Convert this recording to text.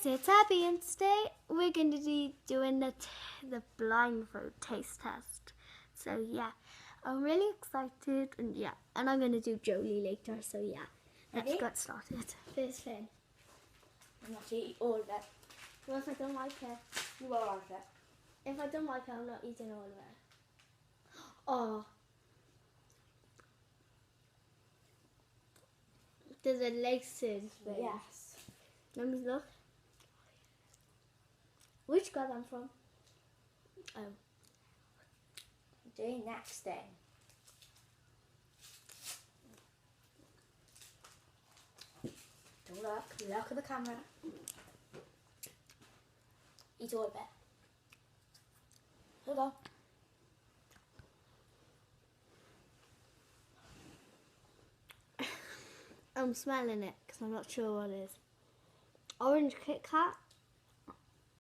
guys, it's Abby, and today we're going to be doing the blindfold taste test. So yeah, I'm really excited, and I'm going to do Jolie later. So yeah, let's get started. First thing, I'm not eating all of it. well, if I don't like it, You will like it. if I don't like it, I'm not eating all of it. Oh, there's a laces thing. Yes. Let me look. Which god I'm from? Oh. Doing next thing. Don't look at the camera. Eat all of it. Hold on. I'm smelling it because I'm not sure what it is. Orange Kit Kat.